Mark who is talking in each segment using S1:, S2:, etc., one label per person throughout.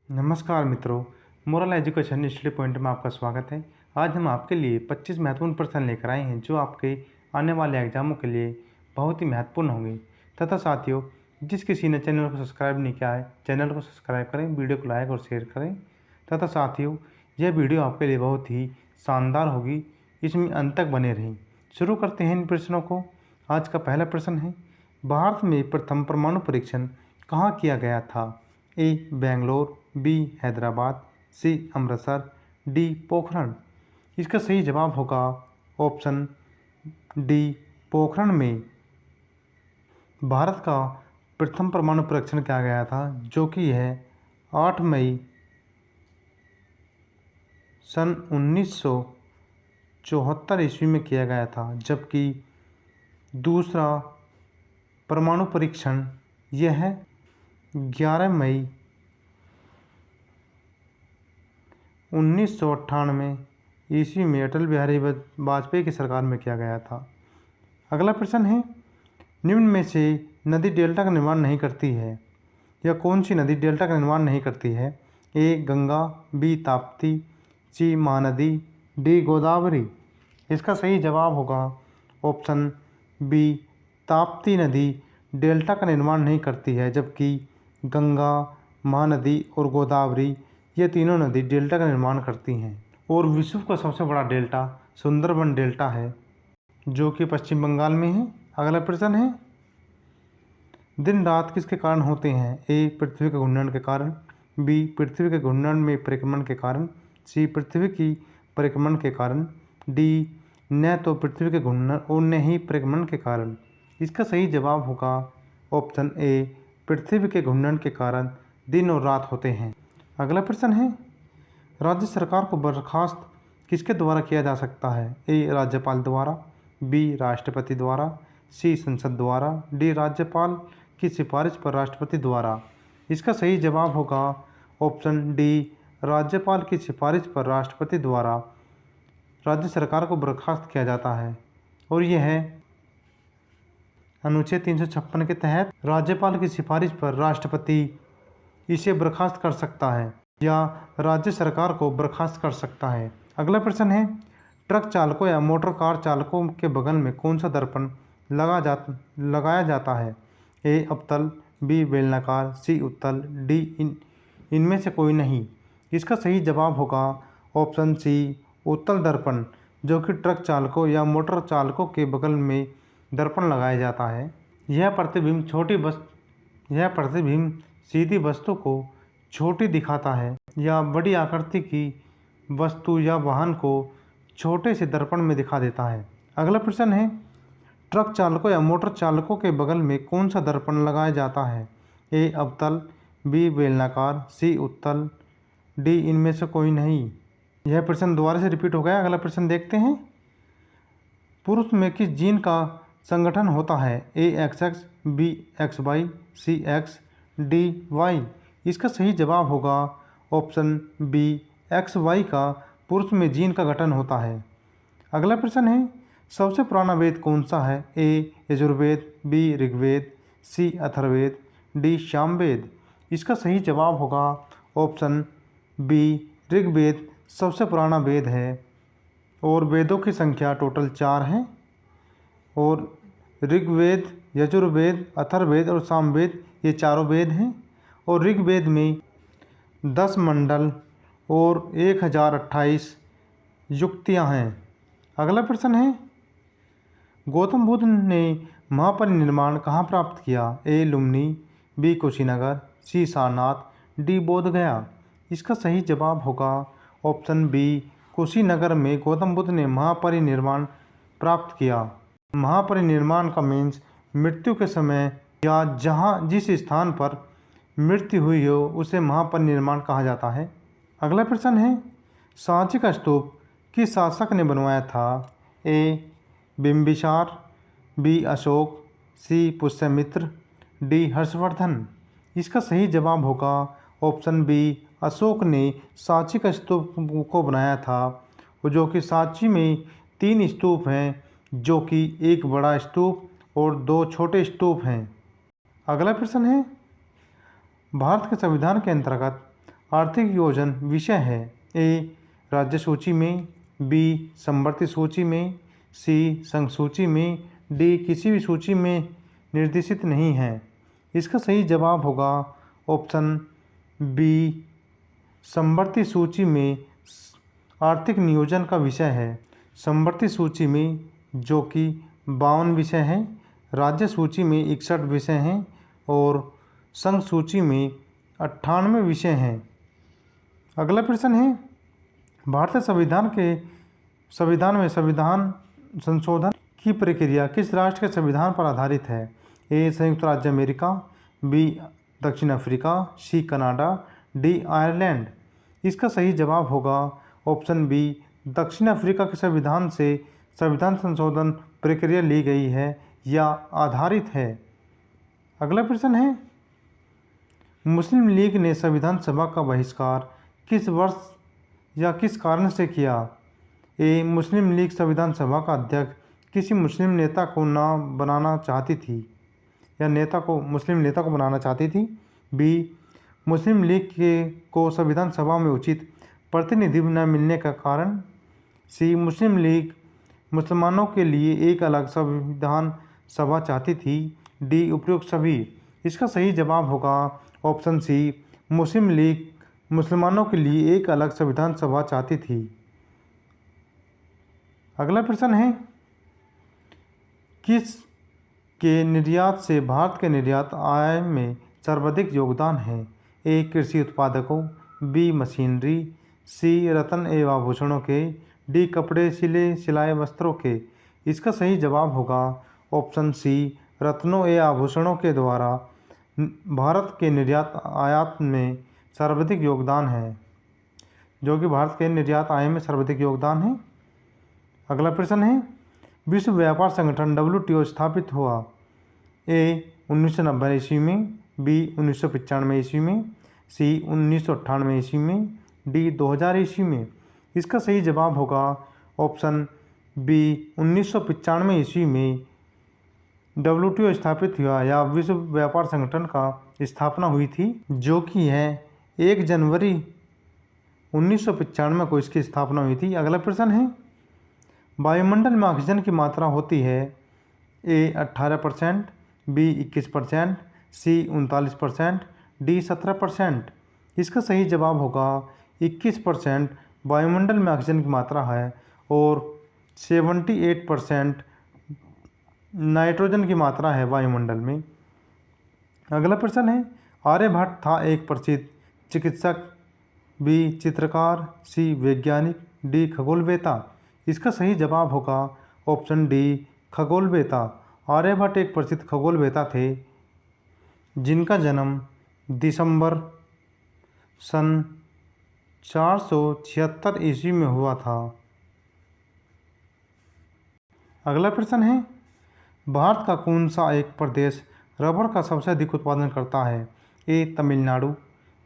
S1: नमस्कार मित्रों, moral education study point में आपका स्वागत है। आज हम आपके लिए 25 महत्वपूर्ण प्रश्न लेकर आए हैं जो आपके आने वाले एग्जामों के लिए बहुत ही महत्वपूर्ण होंगे। तथा साथियों, जिस किसी ने चैनल को सब्सक्राइब नहीं किया है, चैनल को सब्सक्राइब करें, वीडियो को लाइक और शेयर करें। तथा साथियों, यह वीडियो आपके लिए बहुत ही शानदार होगी, इसमें अंत तक बने रहें। शुरू करते हैं इन प्रश्नों को। आज का पहला प्रश्न है, भारत में प्रथम परमाणु परीक्षण कहाँ किया गया था? ए बेंगलोर, बी हैदराबाद, सी अमृतसर, डी पोखरण। इसका सही जवाब होगा ऑप्शन डी पोखरण में भारत का प्रथम परमाणु परीक्षण किया गया था, जो कि यह 8 मई सन 1974 ईस्वी में किया गया था। जबकि दूसरा परमाणु परीक्षण यह 11 मई 1998 ईस्वी में अटल बिहारी वाजपेयी की सरकार में किया गया था। अगला प्रश्न है, निम्न में से नदी डेल्टा का निर्माण नहीं करती है? यह कौन सी नदी डेल्टा का निर्माण नहीं करती है? ए गंगा, बी ताप्ती, सी महानदी, डी गोदावरी। इसका सही जवाब होगा ऑप्शन बी ताप्ती नदी डेल्टा का निर्माण नहीं करती है, जबकि गंगा, महानदी और गोदावरी ये तीनों नदी डेल्टा का निर्माण करती हैं। और विश्व का सबसे बड़ा डेल्टा सुंदरबन डेल्टा है, जो कि पश्चिम बंगाल में है। अगला प्रश्न है, दिन रात किसके कारण होते हैं? ए पृथ्वी के घूर्णन के कारण, बी पृथ्वी के घूर्णन में परिक्रमण के कारण, सी पृथ्वी की परिक्रमण के कारण, डी न तो पृथ्वी के घूर्णन और न ही परिक्रमण के कारण। इसका सही जवाब होगा ऑप्शन ए पृथ्वी के घूर्णन के कारण दिन और रात होते हैं। अगला प्रश्न है, राज्य सरकार को बर्खास्त किसके द्वारा किया जा सकता है? ए राज्यपाल द्वारा, बी राष्ट्रपति द्वारा, सी संसद द्वारा, डी राज्यपाल की सिफारिश पर राष्ट्रपति द्वारा। इसका सही जवाब होगा ऑप्शन डी राज्यपाल की सिफारिश पर राष्ट्रपति द्वारा राज्य सरकार को बर्खास्त किया जाता है। और यह अनुच्छेद 356 के तहत राज्यपाल की सिफारिश पर राष्ट्रपति इसे बर्खास्त कर सकता है या राज्य सरकार को बर्खास्त कर सकता है। अगला प्रश्न है, ट्रक चालकों या मोटर कार चालकों के बगल में कौन सा दर्पण लगाया जाता है? ए अवतल, बी बेलनाकार, सी उत्तल, डी इनमें से कोई नहीं। इसका सही जवाब होगा ऑप्शन सी उत्तल दर्पण, जो कि ट्रक चालकों या मोटर चालकों के बगल में दर्पण लगाया जाता है। यह प्रतिबिंब सीधी वस्तु को छोटी दिखाता है या बड़ी आकृति की वस्तु या वाहन को छोटे से दर्पण में दिखा देता है। अगला प्रश्न है, ट्रक चालकों या मोटर चालकों के बगल में कौन सा दर्पण लगाया जाता है? ए अवतल, बी बेलनाकार, सी उत्तल, डी इनमें से कोई नहीं। यह प्रश्न दोबारा से रिपीट हो गया। अगला प्रश्न देखते हैं, पुरुष में किस जीन का संगठन होता है? ए XX, बी XY, सी X, डी Y। इसका सही जवाब होगा ऑप्शन बी XY का पुरुष में जीन का गठन होता है। अगला प्रश्न है, सबसे पुराना वेद कौन सा है? ए यजुर्वेद, बी ऋग्वेद, सी अथर्ववेद, डी सामवेद। इसका सही जवाब होगा ऑप्शन बी ऋग्वेद सबसे पुराना वेद है। और वेदों की संख्या टोटल 4 है। और ऋग्वेद, यजुर्वेद, अथर्ववेद और सामवेद ये चारों वेद हैं। और ऋग्वेद में 10 मंडल और 1028 युक्तियाँ हैं। अगला प्रश्न है, गौतम बुद्ध ने महापरिनिर्वाण कहाँ प्राप्त किया? ए लुम्बिनी, बी कुशीनगर, सी सारनाथ, डी बोधगया। इसका सही जवाब होगा ऑप्शन बी कुशीनगर में गौतम बुद्ध ने महापरिनिर्वाण प्राप्त किया। महापरिनिर्वाण का मीन्स मृत्यु के समय या जिस स्थान पर मृत्यु हुई हो उसे महापरिनिर्वाण कहा जाता है। अगला प्रश्न है, सांची का स्तूप किस शासक ने बनवाया था? ए बिंबिसार, बी अशोक, सी पुष्यमित्र, डी हर्षवर्धन। इसका सही जवाब होगा ऑप्शन बी अशोक ने सांची का स्तूप को बनाया था, जो कि सांची में 3 स्तूप हैं, जो कि एक बड़ा स्तूप और 2 छोटे स्तूप हैं। अगला प्रश्न है, भारत के संविधान के अंतर्गत आर्थिक योजना विषय है? ए राज्य सूची में, बी समवर्ती सूची में, सी संघ सूची में, डी किसी भी सूची में निर्देशित नहीं है। इसका सही जवाब होगा ऑप्शन बी समवर्ती सूची में आर्थिक नियोजन का विषय है। समवर्ती सूची में जो कि 52 विषय हैं, राज्य सूची में 61 विषय हैं और संघ सूची में 98 विषय हैं। अगला प्रश्न है, भारतीय संविधान में संविधान संशोधन की प्रक्रिया किस राष्ट्र के संविधान पर आधारित है? ए संयुक्त राज्य अमेरिका, बी दक्षिण Africa, C Canada, D Ireland. इसका सही जवाब होगा ऑप्शन बी दक्षिण अफ्रीका के संविधान से संविधान संशोधन प्रक्रिया ली गई है या आधारित है। अगला प्रश्न है, मुस्लिम लीग ने संविधान सभा का बहिष्कार किस वर्ष या किस कारण से किया? ए मुस्लिम लीग संविधान सभा का अध्यक्ष किसी मुस्लिम नेता को न बनाना चाहती थी या मुस्लिम नेता को बनाना चाहती थी, बी मुस्लिम लीग को संविधान सभा में उचित प्रतिनिधि न मिलने का कारण, सी मुस्लिम लीग मुसलमानों के लिए एक अलग संविधान सभा चाहती थी, डी उपयुक्त सभी। इसका सही जवाब होगा ऑप्शन सी मुस्लिम लीग मुसलमानों के लिए एक अलग संविधान सभा चाहती थी। अगला प्रश्न है, किस के निर्यात से भारत के निर्यात आय में सर्वाधिक योगदान है? ए कृषि उत्पादकों, बी मशीनरी, सी रत्न एवं आभूषणों के, डी कपड़े सिलाए वस्त्रों के। इसका सही जवाब होगा ऑप्शन सी रत्नों एवं आभूषणों के द्वारा भारत के निर्यात आयात में सर्वाधिक योगदान है, जो कि भारत के निर्यात आय में सर्वाधिक योगदान है। अगला प्रश्न है, विश्व व्यापार संगठन WTO स्थापित हुआ? ए 1990 ईस्वी में, बी 1995 ईस्वी में, सी 1998 ईस्वी में, डी 2000 ईस्वी में। इसका सही जवाब होगा ऑप्शन बी 1995 ईस्वी में WTO स्थापित हुआ या विश्व व्यापार संगठन का स्थापना हुई थी, जो कि है 1 जनवरी 1995 को इसकी स्थापना हुई थी। अगला प्रश्न है, वायुमंडल में ऑक्सीजन की मात्रा होती है? ए 18%, बी 21%, सी 39%, डी 17%। इसका सही जवाब होगा 21% वायुमंडल में ऑक्सीजन की मात्रा है और 78% नाइट्रोजन की मात्रा है वायुमंडल में। अगला प्रश्न है, आर्यभट्ट था एक प्रसिद्ध चिकित्सक, बी चित्रकार, सी वैज्ञानिक, डी खगोलवेता। इसका सही जवाब होगा ऑप्शन डी खगोलवेता। आर्यभट्ट एक प्रसिद्ध खगोलवेता थे जिनका जन्म दिसंबर सन 476 ईस्वी में हुआ था। अगला प्रश्न है, भारत का कौन सा एक प्रदेश रबर का सबसे अधिक उत्पादन करता है? ए तमिलनाडु,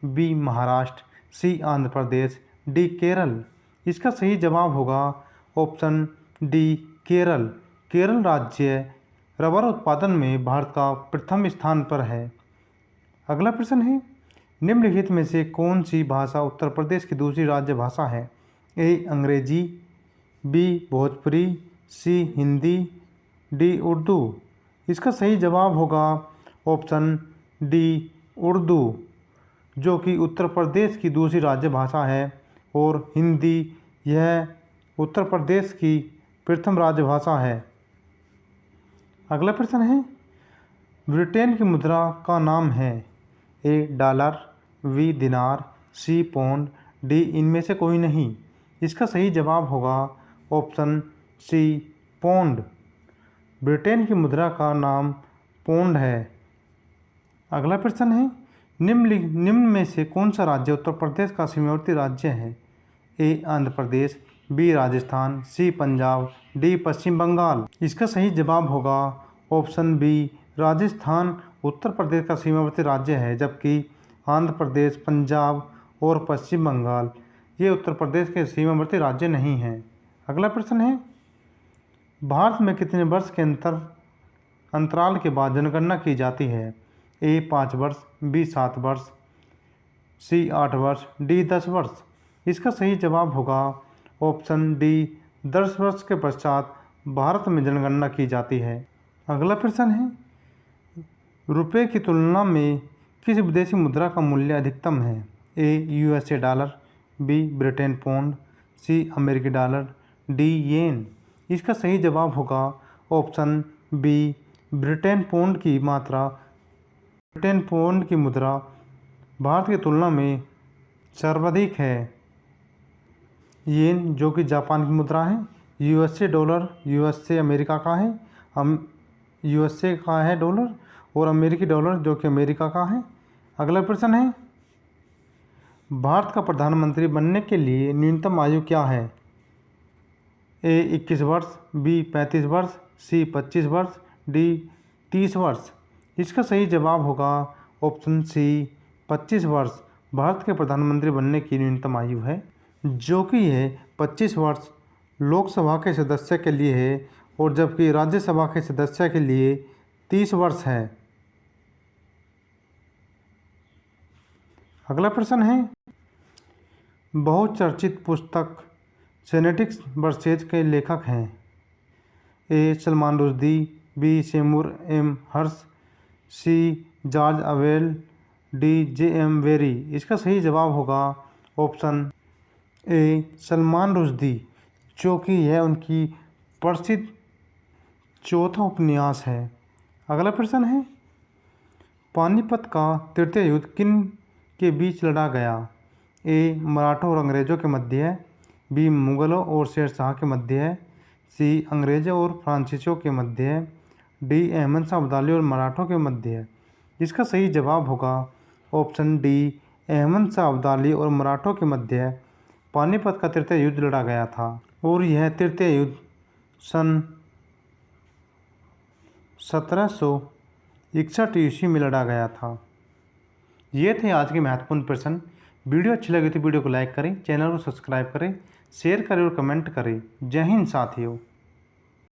S1: बी महाराष्ट्र, सी आंध्र प्रदेश, डी केरल। इसका सही जवाब होगा ऑप्शन डी केरल। केरल राज्य रबर उत्पादन में भारत का प्रथम स्थान पर है। अगला प्रश्न है, निम्नलिखित में से कौन सी भाषा उत्तर प्रदेश की दूसरी राज्य भाषा है? ए अंग्रेजी, बी भोजपुरी, सी हिंदी, डी उर्दू। इसका सही जवाब होगा ऑप्शन डी उर्दू, जो कि उत्तर प्रदेश की दूसरी राज्य भाषा है और हिंदी यह उत्तर प्रदेश की प्रथम राजभाषा है। अगला प्रश्न है, ब्रिटेन की मुद्रा का नाम है? ए डॉलर, बी दिनार, सी पौंड, डी इनमें से कोई नहीं। इसका सही जवाब होगा ऑप्शन सी पौंड। ब्रिटेन की मुद्रा का नाम पौंड है। अगला प्रश्न है, निम्न में से कौन सा राज्य उत्तर प्रदेश का सीमावर्ती राज्य है? ए आंध्र प्रदेश, बी राजस्थान, सी पंजाब, डी पश्चिम बंगाल। इसका सही जवाब होगा ऑप्शन बी राजस्थान उत्तर प्रदेश का सीमावर्ती राज्य है, जबकि आंध्र प्रदेश, पंजाब और पश्चिम बंगाल ये उत्तर प्रदेश के सीमावर्ती राज्य नहीं हैं। अगला प्रश्न है, भारत में कितने वर्ष के अंतराल के बाद जनगणना की जाती है? ए 5 वर्ष, बी 7 वर्ष, सी 8 वर्ष, डी 10 वर्ष। इसका सही जवाब होगा ऑप्शन डी 10 वर्ष के पश्चात भारत में जनगणना की जाती है। अगला प्रश्न है, रुपये की तुलना में किस विदेशी मुद्रा का मूल्य अधिकतम है? A USA dollar, B Britain pound, C अमेरिकी डॉलर, डी येन। इसका सही जवाब होगा ऑप्शन बी ब्रिटेन पाउंड की मुद्रा भारत की तुलना में सर्वाधिक है। येन जो कि जापान की मुद्रा है, यूएसए डॉलर यूएसए अमेरिका का है, यूएसए का है डॉलर, और अमेरिकी डॉलर जो कि अमेरिका का है। अगला प्रश्न है, भारत का प्रधानमंत्री बनने के लिए न्यूनतम आयु क्या है? ए 21 वर्ष, बी 35 वर्ष, सी 25 वर्ष, डी 30 वर्ष। इसका सही जवाब होगा ऑप्शन सी 25 वर्ष भारत के प्रधानमंत्री बनने की न्यूनतम आयु है, जो कि यह 25 वर्ष लोकसभा के सदस्य के लिए है और जबकि राज्यसभा के सदस्य के लिए 30 वर्ष है। अगला प्रश्न है, बहुचर्चित पुस्तक जेनेटिक्स वर्सेज के लेखक हैं? A Salman Rushdie, B Seymour M Hersh, C George Orwell, D J M Barrie. इसका सही जवाब होगा ऑप्शन ए सलमान रुश्दी, जो कि यह उनकी प्रसिद्ध चौथा उपन्यास है। अगला प्रश्न है, पानीपत का तृतीय युद्ध किन के बीच लड़ा गया? ए मराठों और अंग्रेज़ों के मध्य है, बी मुग़लों और शेरशाह के मध्य है, सी अंग्रेज़ों और फ्रांसीसियों के मध्य है, डी अहमद शाह अब्दाली और मराठों के मध्य है। इसका सही जवाब होगा ऑप्शन डी अहमद शाह अब्दाली और मराठों के मध्य है। पानीपत का तृतीय युद्ध लड़ा गया था और यह तृतीय युद्ध सन 1761 ईस्वी में लड़ा गया था। ये थे आज के महत्वपूर्ण प्रश्न। वीडियो अच्छी लगी तो वीडियो को लाइक करें, चैनल को सब्सक्राइब करें, शेयर करें और कमेंट करें। जय हिंद साथियों।